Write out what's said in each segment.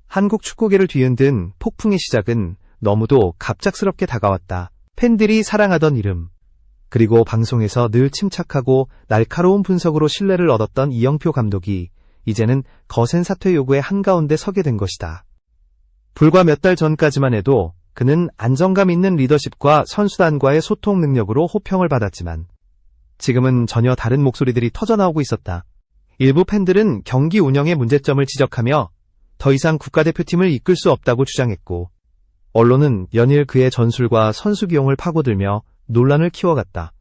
한국 축구계를 뒤흔든 폭풍의 시작은 너무도 갑작스럽게 다가왔다. 팬들이 사랑하던 이름, 그리고 방송에서 늘 침착하고 날카로운 분석으로 신뢰를 얻었던 이영표 감독이 이제는 거센 사퇴 요구의 한가운데 서게 된 것이다. 불과 몇 달 전까지만 해도 그는 안정감 있는 리더십과 선수단과의 소통 능력으로 호평을 받았지만 지금은 전혀 다른 목소리들이 터져나오고 있었다. 일부 팬들은 경기 운영의 문제점을 지적하며 더 이상 국가대표팀을 이끌 수 없다고 주장했고, 언론은 연일 그의 전술과 선수 기용을 파고들며 논란을 키워갔다.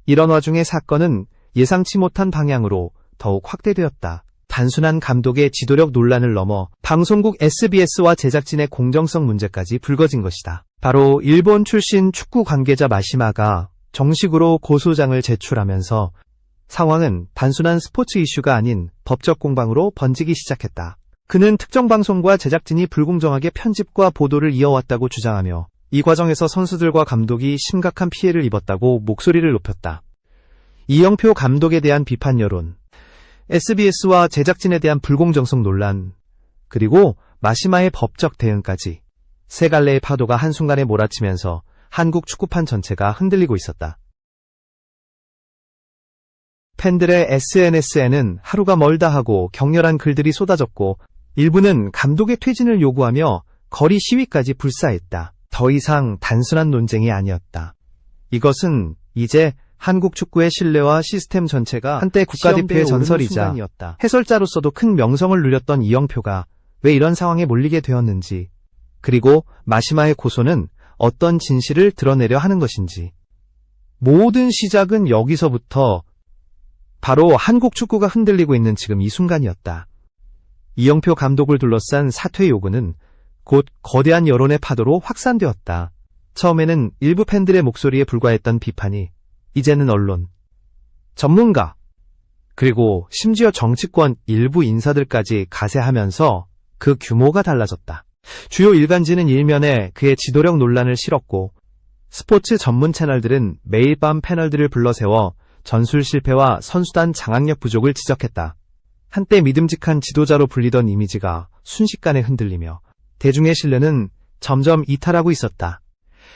이런 와중에 사건은 예상치 못한 방향으로 더욱 확대되었다. 단순한 감독의 지도력 논란을 넘어 방송국 SBS와 제작진의 공정성 문제까지 불거진 것이다. 바로 일본 출신 축구 관계자 마시마가 정식으로 고소장을 제출하면서 상황은 단순한 스포츠 이슈가 아닌 법적 공방으로 번지기 시작했다. 그는 특정 방송과 제작진이 불공정하게 편집과 보도를 이어왔다고 주장하며 이 과정에서 선수들과 감독이 심각한 피해를 입었다고 목소리를 높였다. 이영표 감독에 대한 비판 여론, SBS와 제작진에 대한 불공정성 논란, 그리고 마시마의 법적 대응까지 세 갈래의 파도가 한순간에 몰아치면서 한국 축구판 전체가 흔들리고 있었다. 팬들의 SNS에는 하루가 멀다 하고 격렬한 글들이 쏟아졌고, 일부는 감독의 퇴진을 요구하며 거리 시위까지 불사했다. 더 이상 단순한 논쟁이 아니었다. 이것은 이제 한국 축구의 신뢰와 시스템 전체가 한때 국가대표의 전설이자 해설자로서도 큰 명성을 누렸던 이영표가 왜 이런 상황에 몰리게 되었는지, 그리고 마시마의 고소는 어떤 진실을 드러내려 하는 것인지. 모든 시작은 여기서부터 바로 한국 축구가 흔들리고 있는 지금 이 순간이었다. 이영표 감독을 둘러싼 사퇴 요구는 곧 거대한 여론의 파도로 확산되었다. 처음에는 일부 팬들의 목소리에 불과했던 비판이 이제는 언론, 전문가, 그리고 심지어 정치권 일부 인사들까지 가세하면서 그 규모가 달라졌다. 주요 일간지는 일면에 그의 지도력 논란을 실었고, 스포츠 전문 채널들은 매일 밤 패널들을 불러세워 전술 실패와 선수단 장악력 부족을 지적했다. 한때 믿음직한 지도자로 불리던 이미지가 순식간에 흔들리며 대중의 신뢰는 점점 이탈하고 있었다.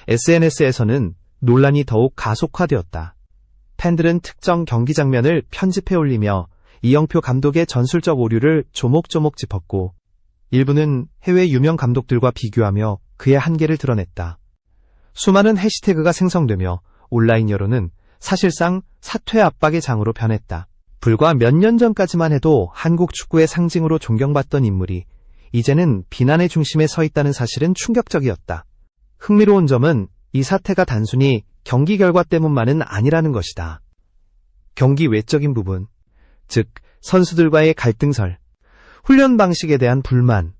SNS에서는 논란이 더욱 가속화되었다. 팬들은 특정 경기 장면을 편집해 올리며 이영표 감독의 전술적 오류를 조목조목 짚었고, 일부는 해외 유명 감독들과 비교하며 그의 한계를 드러냈다. 수많은 해시태그가 생성되며 온라인 여론은 사실상 사퇴 압박의 장으로 변했다. 불과 몇 년 전까지만 해도 한국 축구의 상징으로 존경받던 인물이 이제는 비난의 중심에 서 있다는 사실은 충격적이었다. 흥미로운 점은 이 사태가 단순히 경기 결과 때문만은 아니라는 것이다. 경기 외적인 부분, 즉 선수들과의 갈등설, 훈련 방식에 대한 불만,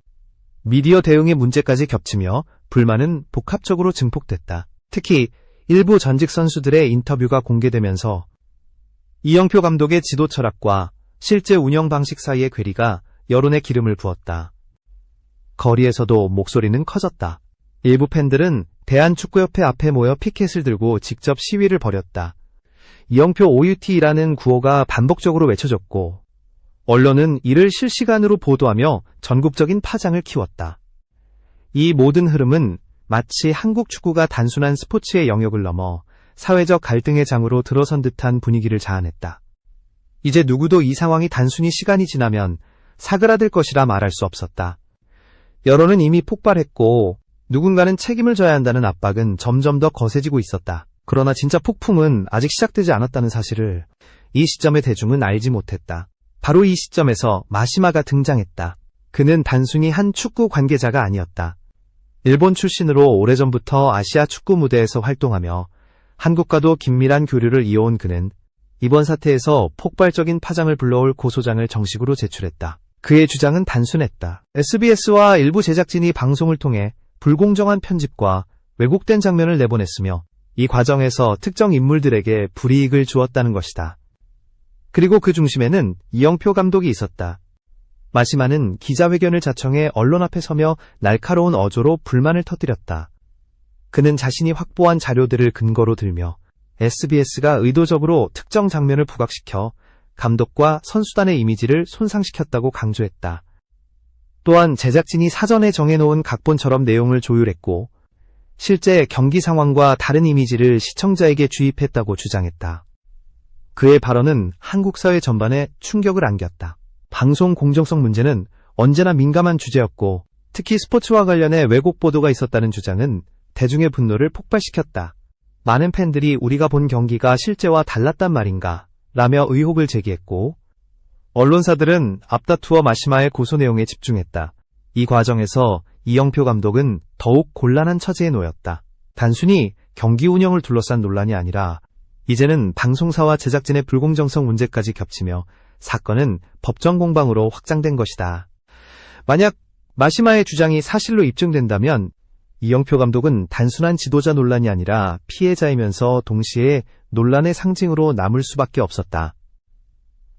미디어 대응의 문제까지 겹치며 불만은 복합적으로 증폭됐다. 특히 일부 전직 선수들의 인터뷰가 공개되면서 이영표 감독의 지도 철학과 실제 운영 방식 사이의 괴리가 여론에 기름을 부었다. 거리에서도 목소리는 커졌다. 일부 팬들은 대한축구협회 앞에 모여 피켓을 들고 직접 시위를 벌였다. 이영표 OUT라는 구호가 반복적으로 외쳐졌고, 언론은 이를 실시간으로 보도하며 전국적인 파장을 키웠다. 이 모든 흐름은 마치 한국 축구가 단순한 스포츠의 영역을 넘어 사회적 갈등의 장으로 들어선 듯한 분위기를 자아냈다. 이제 누구도 이 상황이 단순히 시간이 지나면 사그라들 것이라 말할 수 없었다. 여론은 이미 폭발했고 누군가는 책임을 져야 한다는 압박은 점점 더 거세지고 있었다. 그러나 진짜 폭풍은 아직 시작되지 않았다는 사실을 이 시점의 대중은 알지 못했다. 바로 이 시점에서 마시마가 등장했다. 그는 단순히 한 축구 관계자가 아니었다. 일본 출신으로 오래전부터 아시아 축구 무대에서 활동하며 한국과도 긴밀한 교류를 이어온 그는 이번 사태에서 폭발적인 파장을 불러올 고소장을 정식으로 제출했다. 그의 주장은 단순했다. SBS와 일부 제작진이 방송을 통해 불공정한 편집과 왜곡된 장면을 내보냈으며 이 과정에서 특정 인물들에게 불이익을 주었다는 것이다. 그리고 그 중심에는 이영표 감독이 있었다. 마시마는 기자회견을 자청해 언론 앞에 서며 날카로운 어조로 불만을 터뜨렸다. 그는 자신이 확보한 자료들을 근거로 들며 SBS가 의도적으로 특정 장면을 부각시켜 감독과 선수단의 이미지를 손상시켰다고 강조했다. 또한 제작진이 사전에 정해놓은 각본처럼 내용을 조율했고 실제 경기 상황과 다른 이미지를 시청자에게 주입했다고 주장했다. 그의 발언은 한국 사회 전반에 충격을 안겼다. 방송 공정성 문제는 언제나 민감한 주제였고 특히 스포츠와 관련해 왜곡 보도가 있었다는 주장은 대중의 분노를 폭발시켰다. 많은 팬들이 우리가 본 경기가 실제와 달랐단 말인가? 라며 의혹을 제기했고 언론사들은 앞다투어 마시마의 고소 내용에 집중했다. 이 과정에서 이영표 감독은 더욱 곤란한 처지에 놓였다. 단순히 경기 운영을 둘러싼 논란이 아니라 이제는 방송사와 제작진의 불공정성 문제까지 겹치며 사건은 법정 공방으로 확장된 것이다. 만약 마시마의 주장이 사실로 입증된다면 이영표 감독은 단순한 지도자 논란이 아니라 피해자이면서 동시에 논란의 상징으로 남을 수밖에 없었다.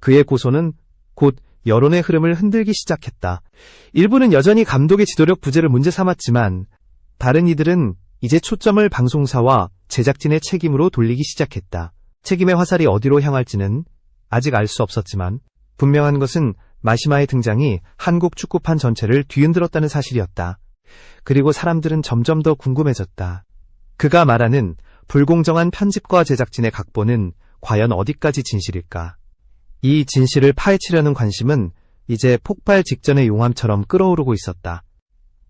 그의 고소는 곧 여론의 흐름을 흔들기 시작했다. 일부는 여전히 감독의 지도력 부재를 문제 삼았지만 다른 이들은 이제 초점을 방송사와 제작진의 책임으로 돌리기 시작했다. 책임의 화살이 어디로 향할지는 아직 알 수 없었지만 분명한 것은 마시마의 등장이 한국 축구판 전체를 뒤흔들었다는 사실이었다. 그리고 사람들은 점점 더 궁금해졌다. 그가 말하는 불공정한 편집과 제작진의 각본은 과연 어디까지 진실일까? 이 진실을 파헤치려는 관심은 이제 폭발 직전의 용암처럼 끓어오르고 있었다.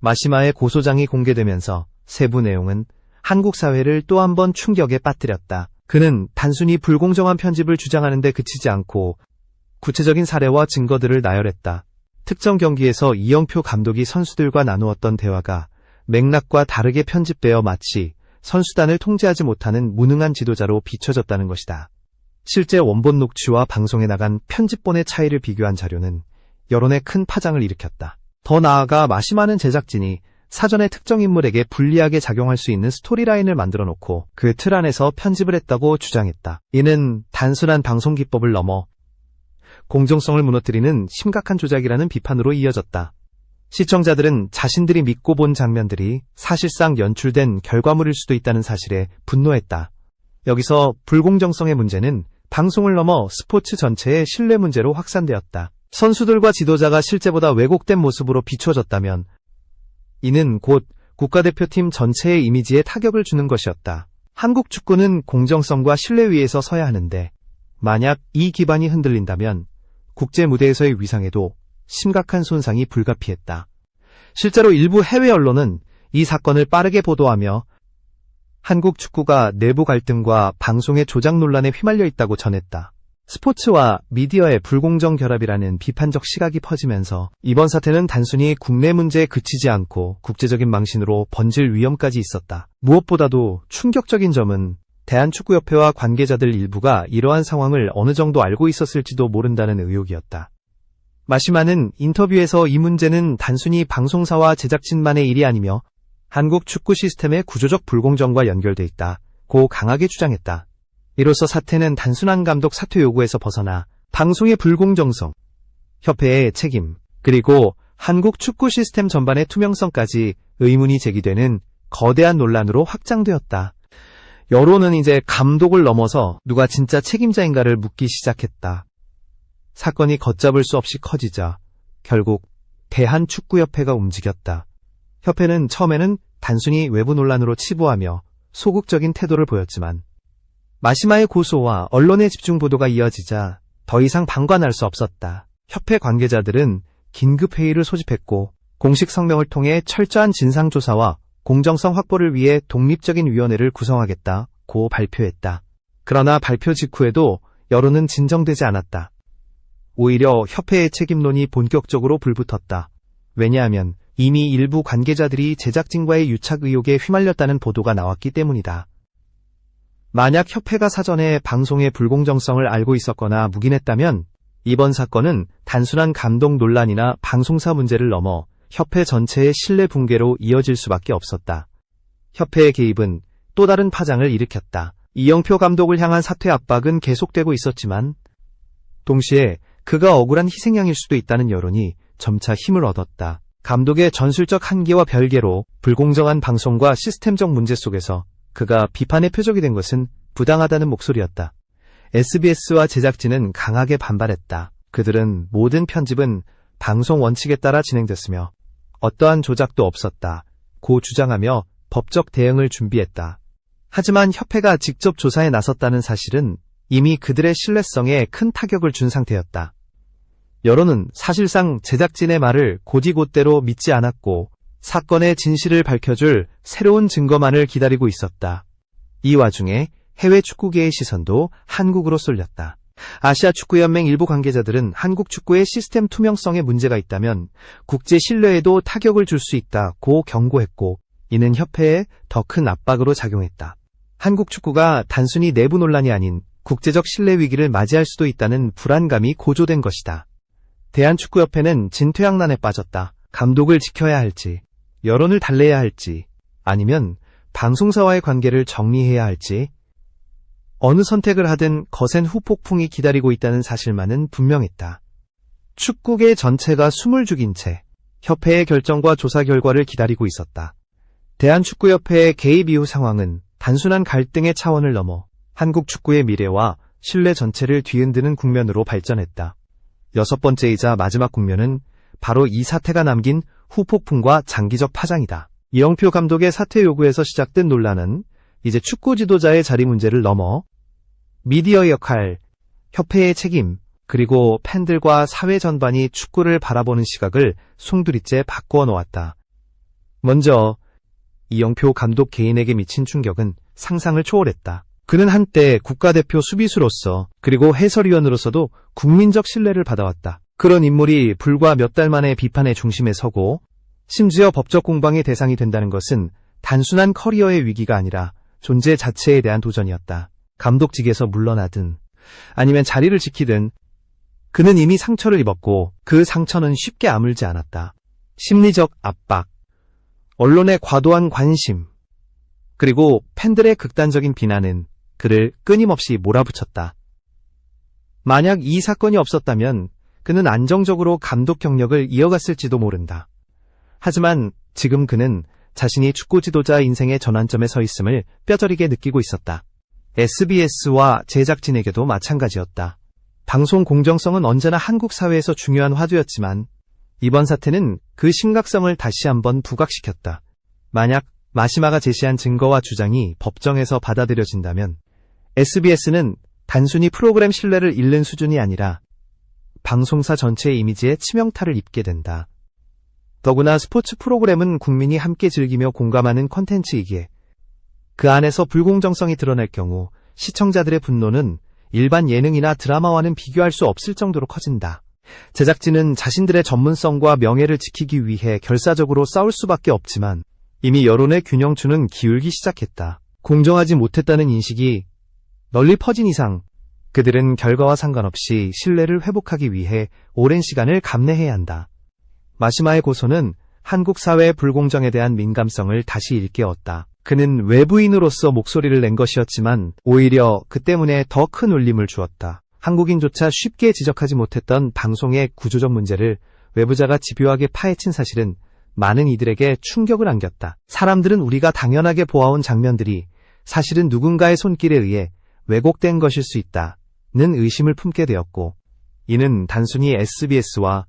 마시마의 고소장이 공개되면서 세부 내용은 한국 사회를 또 한 번 충격에 빠뜨렸다. 그는 단순히 불공정한 편집을 주장하는 데 그치지 않고 구체적인 사례와 증거들을 나열했다. 특정 경기에서 이영표 감독이 선수들과 나누었던 대화가 맥락과 다르게 편집되어 마치 선수단을 통제하지 못하는 무능한 지도자로 비춰졌다는 것이다. 실제 원본 녹취와 방송에 나간 편집본의 차이를 비교한 자료는 여론에 큰 파장을 일으켰다. 더 나아가 마시마는 제작진이 사전에 특정 인물에게 불리하게 작용할 수 있는 스토리라인을 만들어 놓고 그 틀 안에서 편집을 했다고 주장했다. 이는 단순한 방송 기법을 넘어 공정성을 무너뜨리는 심각한 조작이라는 비판으로 이어졌다. 시청자들은 자신들이 믿고 본 장면들이 사실상 연출된 결과물일 수도 있다는 사실에 분노했다. 여기서 불공정성의 문제는 방송을 넘어 스포츠 전체의 신뢰 문제로 확산되었다. 선수들과 지도자가 실제보다 왜곡된 모습으로 비춰졌다면 이는 곧 국가대표팀 전체의 이미지에 타격을 주는 것이었다. 한국 축구는 공정성과 신뢰 위에서 서야 하는데 만약 이 기반이 흔들린다면 국제 무대에서의 위상에도 심각한 손상이 불가피했다. 실제로 일부 해외 언론은 이 사건을 빠르게 보도하며 한국 축구가 내부 갈등과 방송의 조작 논란에 휘말려 있다고 전했다. 스포츠와 미디어의 불공정 결합이라는 비판적 시각이 퍼지면서 이번 사태는 단순히 국내 문제에 그치지 않고 국제적인 망신으로 번질 위험까지 있었다. 무엇보다도 충격적인 점은 대한축구협회와 관계자들 일부가 이러한 상황을 어느 정도 알고 있었을지도 모른다는 의혹이었다. 마시마는 인터뷰에서 이 문제는 단순히 방송사와 제작진만의 일이 아니며 한국 축구 시스템의 구조적 불공정과 연결돼 있다고 강하게 주장했다. 이로써 사태는 단순한 감독 사퇴 요구에서 벗어나 방송의 불공정성, 협회의 책임, 그리고 한국 축구 시스템 전반의 투명성까지 의문이 제기되는 거대한 논란으로 확장되었다. 여론은 이제 감독을 넘어서 누가 진짜 책임자인가를 묻기 시작했다. 사건이 걷잡을 수 없이 커지자 결국 대한축구협회가 움직였다. 협회는 처음에는 단순히 외부 논란으로 치부하며 소극적인 태도를 보였지만 마시마의 고소와 언론의 집중 보도가 이어지자 더 이상 방관할 수 없었다. 협회 관계자들은 긴급회의를 소집했고 공식 성명을 통해 철저한 진상조사와 공정성 확보를 위해 독립적인 위원회를 구성하겠다고 발표했다. 그러나 발표 직후에도 여론은 진정되지 않았다. 오히려 협회의 책임론이 본격적으로 불붙었다. 왜냐하면 이미 일부 관계자들이 제작진과의 유착 의혹에 휘말렸다는 보도가 나왔기 때문이다. 만약 협회가 사전에 방송의 불공정성을 알고 있었거나 묵인했다면 이번 사건은 단순한 감독 논란이나 방송사 문제를 넘어 협회 전체의 신뢰 붕괴로 이어질 수밖에 없었다. 협회의 개입은 또 다른 파장을 일으켰다. 이영표 감독을 향한 사퇴 압박은 계속되고 있었지만 동시에 그가 억울한 희생양일 수도 있다는 여론이 점차 힘을 얻었다. 감독의 전술적 한계와 별개로 불공정한 방송과 시스템적 문제 속에서 그가 비판의 표적이 된 것은 부당하다는 목소리였다. SBS와 제작진은 강하게 반발했다. 그들은 모든 편집은 방송 원칙에 따라 진행됐으며 어떠한 조작도 없었다. 고 주장하며 법적 대응을 준비했다. 하지만 협회가 직접 조사에 나섰다는 사실은 이미 그들의 신뢰성에 큰 타격을 준 상태였다. 여론은 사실상 제작진의 말을 곧이곧대로 믿지 않았고 사건의 진실을 밝혀줄 새로운 증거만을 기다리고 있었다. 이 와중에 해외 축구계의 시선도 한국으로 쏠렸다. 아시아 축구연맹 일부 관계자들은 한국 축구의 시스템 투명성에 문제가 있다면 국제 신뢰에도 타격을 줄 수 있다고 경고했고, 이는 협회에 더 큰 압박으로 작용했다. 한국 축구가 단순히 내부 논란이 아닌 국제적 신뢰 위기를 맞이할 수도 있다는 불안감이 고조된 것이다. 대한축구협회는 진퇴양난에 빠졌다. 감독을 지켜야 할지, 여론을 달래야 할지, 아니면 방송사와의 관계를 정리해야 할지, 어느 선택을 하든 거센 후폭풍이 기다리고 있다는 사실만은 분명했다. 축구계 전체가 숨을 죽인 채 협회의 결정과 조사 결과를 기다리고 있었다. 대한축구협회의 개입 이후 상황은 단순한 갈등의 차원을 넘어 한국 축구의 미래와 신뢰 전체를 뒤흔드는 국면으로 발전했다. 여섯 번째이자 마지막 국면은 바로 이 사태가 남긴 후폭풍과 장기적 파장이다. 이영표 감독의 사퇴 요구에서 시작된 논란은 이제 축구 지도자의 자리 문제를 넘어 미디어의 역할, 협회의 책임, 그리고 팬들과 사회 전반이 축구를 바라보는 시각을 송두리째 바꾸어 놓았다. 먼저 이영표 감독 개인에게 미친 충격은 상상을 초월했다. 그는 한때 국가대표 수비수로서 그리고 해설위원으로서도 국민적 신뢰를 받아왔다. 그런 인물이 불과 몇 달 만에 비판의 중심에 서고 심지어 법적 공방의 대상이 된다는 것은 단순한 커리어의 위기가 아니라 존재 자체에 대한 도전이었다. 감독직에서 물러나든 아니면 자리를 지키든 그는 이미 상처를 입었고 그 상처는 쉽게 아물지 않았다. 심리적 압박, 언론의 과도한 관심, 그리고 팬들의 극단적인 비난은 그를 끊임없이 몰아붙였다. 만약 이 사건이 없었다면 그는 안정적으로 감독 경력을 이어갔을지도 모른다. 하지만 지금 그는 자신이 축구 지도자 인생의 전환점에 서 있음을 뼈저리게 느끼고 있었다. SBS와 제작진에게도 마찬가지였다. 방송 공정성은 언제나 한국 사회에서 중요한 화두였지만 이번 사태는 그 심각성을 다시 한번 부각시켰다. 만약 마시마가 제시한 증거와 주장이 법정에서 받아들여진다면 SBS는 단순히 프로그램 신뢰를 잃는 수준이 아니라 방송사 전체의 이미지에 치명타를 입게 된다. 더구나 스포츠 프로그램은 국민이 함께 즐기며 공감하는 콘텐츠이기에 그 안에서 불공정성이 드러날 경우 시청자들의 분노는 일반 예능이나 드라마와는 비교할 수 없을 정도로 커진다. 제작진은 자신들의 전문성과 명예를 지키기 위해 결사적으로 싸울 수밖에 없지만 이미 여론의 균형추는 기울기 시작했다. 공정하지 못했다는 인식이 널리 퍼진 이상 그들은 결과와 상관없이 신뢰를 회복하기 위해 오랜 시간을 감내해야 한다. 마시마의 고소는 한국 사회의 불공정에 대한 민감성을 다시 일깨웠다. 그는 외부인으로서 목소리를 낸 것이었지만 오히려 그 때문에 더 큰 울림을 주었다. 한국인조차 쉽게 지적하지 못했던 방송의 구조적 문제를 외부자가 집요하게 파헤친 사실은 많은 이들에게 충격을 안겼다. 사람들은 우리가 당연하게 보아온 장면들이 사실은 누군가의 손길에 의해 왜곡된 것일 수 있다는 의심을 품게 되었고, 이는 단순히 SBS와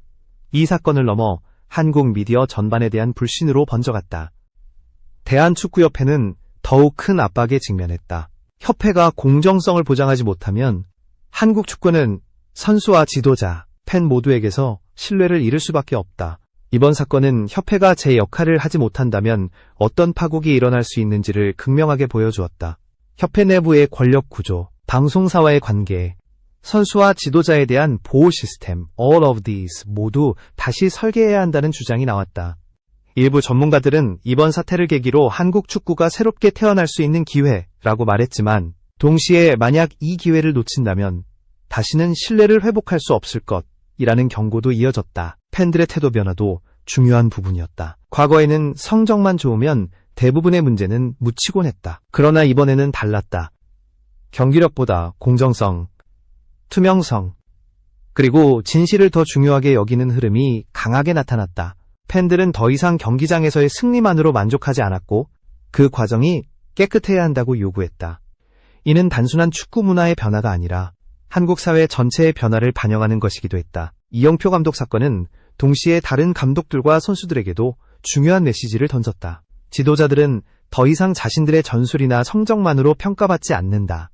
이 사건을 넘어 한국 미디어 전반에 대한 불신으로 번져갔다. 대한축구협회는 더욱 큰 압박에 직면했다. 협회가 공정성을 보장하지 못하면 한국 축구는 선수와 지도자, 팬 모두에게서 신뢰를 잃을 수밖에 없다. 이번 사건은 협회가 제 역할을 하지 못한다면 어떤 파국이 일어날 수 있는지를 극명하게 보여주었다. 협회 내부의 권력 구조, 방송사와의 관계, 선수와 지도자에 대한 보호 시스템, all of these 모두 다시 설계해야 한다는 주장이 나왔다. 일부 전문가들은 이번 사태를 계기로 한국 축구가 새롭게 태어날 수 있는 기회라고 말했지만, 동시에 만약 이 기회를 놓친다면 다시는 신뢰를 회복할 수 없을 것이라는 경고도 이어졌다. 팬들의 태도 변화도 중요한 부분이었다. 과거에는 성적만 좋으면 대부분의 문제는 묻히곤 했다. 그러나 이번에는 달랐다. 경기력보다 공정성, 투명성, 그리고 진실을 더 중요하게 여기는 흐름이 강하게 나타났다. 팬들은 더 이상 경기장에서의 승리만으로 만족하지 않았고 그 과정이 깨끗해야 한다고 요구했다. 이는 단순한 축구 문화의 변화가 아니라 한국 사회 전체의 변화를 반영하는 것이기도 했다. 이영표 감독 사건은 동시에 다른 감독들과 선수들에게도 중요한 메시지를 던졌다. 지도자들은 더 이상 자신들의 전술이나 성적만으로 평가받지 않는다.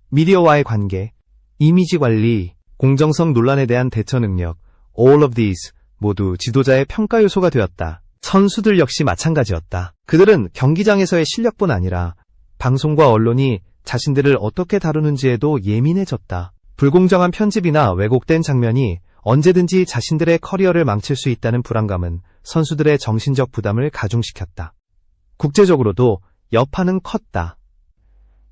미디어와의 관계, 이미지 관리, 공정성 논란에 대한 대처 능력, all of these 모두 지도자의 평가 요소가 되었다. 선수들 역시 마찬가지였다. 그들은 경기장에서의 실력뿐 아니라 방송과 언론이 자신들을 어떻게 다루는지에도 예민해졌다. 불공정한 편집이나 왜곡된 장면이 언제든지 자신들의 커리어를 망칠 수 있다는 불안감은 선수들의 정신적 부담을 가중시켰다. 국제적으로도 여파는 컸다.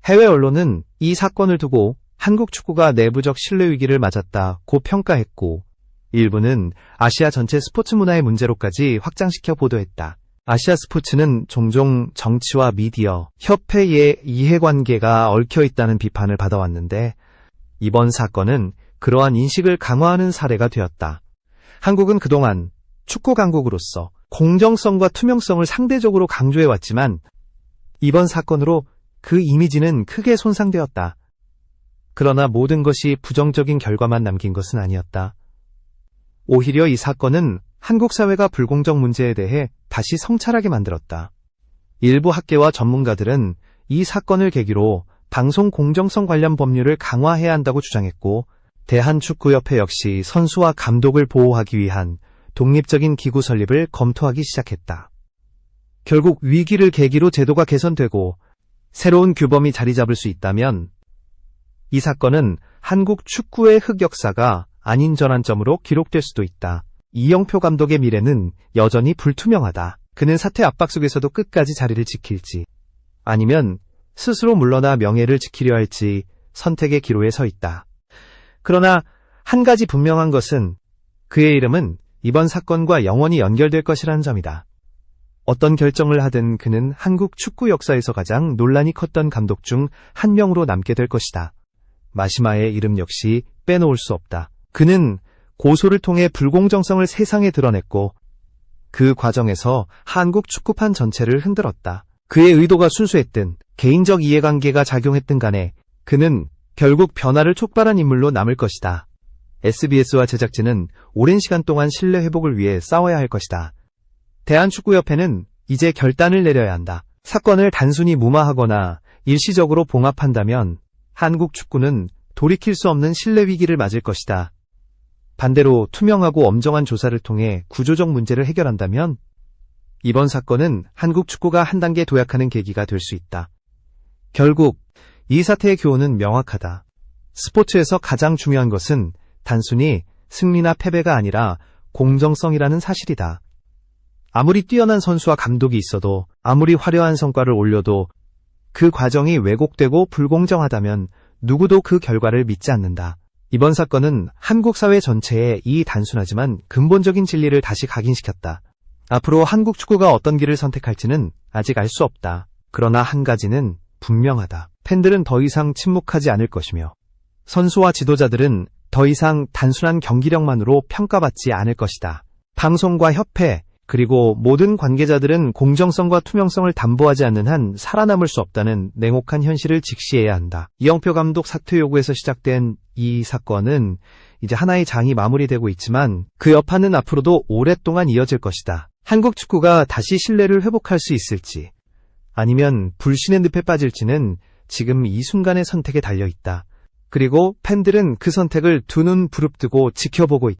해외 언론은 이 사건을 두고 한국 축구가 내부적 신뢰 위기를 맞았다고 평가했고, 일부는 아시아 전체 스포츠 문화의 문제로까지 확장시켜 보도했다. 아시아 스포츠는 종종 정치와 미디어, 협회의 이해관계가 얽혀있다는 비판을 받아왔는데, 이번 사건은 그러한 인식을 강화하는 사례가 되었다. 한국은 그동안 축구 강국으로서 공정성과 투명성을 상대적으로 강조해왔지만, 이번 사건으로 그 이미지는 크게 손상되었다. 그러나 모든 것이 부정적인 결과만 남긴 것은 아니었다. 오히려 이 사건은 한국 사회가 불공정 문제에 대해 다시 성찰하게 만들었다. 일부 학계와 전문가들은 이 사건을 계기로 방송 공정성 관련 법률을 강화해야 한다고 주장했고, 대한축구협회 역시 선수와 감독을 보호하기 위한 독립적인 기구 설립을 검토하기 시작했다. 결국 위기를 계기로 제도가 개선되고 새로운 규범이 자리 잡을 수 있다면, 이 사건은 한국 축구의 흑역사가 아닌 전환점으로 기록될 수도 있다. 이영표 감독의 미래는 여전히 불투명하다. 그는 사퇴 압박 속에서도 끝까지 자리를 지킬지, 아니면 스스로 물러나 명예를 지키려 할지 선택의 기로에 서 있다. 그러나 한 가지 분명한 것은 그의 이름은 이번 사건과 영원히 연결될 것이라는 점이다. 어떤 결정을 하든 그는 한국 축구 역사에서 가장 논란이 컸던 감독 중 한 명으로 남게 될 것이다. 마시마의 이름 역시 빼놓을 수 없다. 그는 고소를 통해 불공정성을 세상에 드러냈고, 그 과정에서 한국 축구판 전체를 흔들었다. 그의 의도가 순수했든 개인적 이해관계가 작용했든 간에 그는 결국 변화를 촉발한 인물로 남을 것이다. SBS와 제작진은 오랜 시간 동안 신뢰 회복을 위해 싸워야 할 것이다. 대한축구협회는 이제 결단을 내려야 한다. 사건을 단순히 무마하거나 일시적으로 봉합한다면 한국 축구는 돌이킬 수 없는 신뢰 위기를 맞을 것이다. 반대로 투명하고 엄정한 조사를 통해 구조적 문제를 해결한다면 이번 사건은 한국 축구가 한 단계 도약하는 계기가 될 수 있다. 결국 이 사태의 교훈은 명확하다. 스포츠에서 가장 중요한 것은 단순히 승리나 패배가 아니라 공정성이라는 사실이다. 아무리 뛰어난 선수와 감독이 있어도, 아무리 화려한 성과를 올려도 그 과정이 왜곡되고 불공정하다면 누구도 그 결과를 믿지 않는다. 이번 사건은 한국 사회 전체에 이 단순하지만 근본적인 진리를 다시 각인시켰다. 앞으로 한국 축구가 어떤 길을 선택할지는 아직 알 수 없다. 그러나 한 가지는 분명하다. 팬들은 더 이상 침묵하지 않을 것이며, 선수와 지도자들은 더 이상 단순한 경기력만으로 평가받지 않을 것이다. 방송과 협회, 그리고 모든 관계자들은 공정성과 투명성을 담보하지 않는 한 살아남을 수 없다는 냉혹한 현실을 직시해야 한다. 이영표 감독 사퇴 요구에서 시작된 이 사건은 이제 하나의 장이 마무리되고 있지만 그 여파는 앞으로도 오랫동안 이어질 것이다. 한국 축구가 다시 신뢰를 회복할 수 있을지, 아니면 불신의 늪에 빠질지는 지금 이 순간의 선택에 달려 있다. 그리고 팬들은 그 선택을 두 눈 부릅뜨고 지켜보고 있다.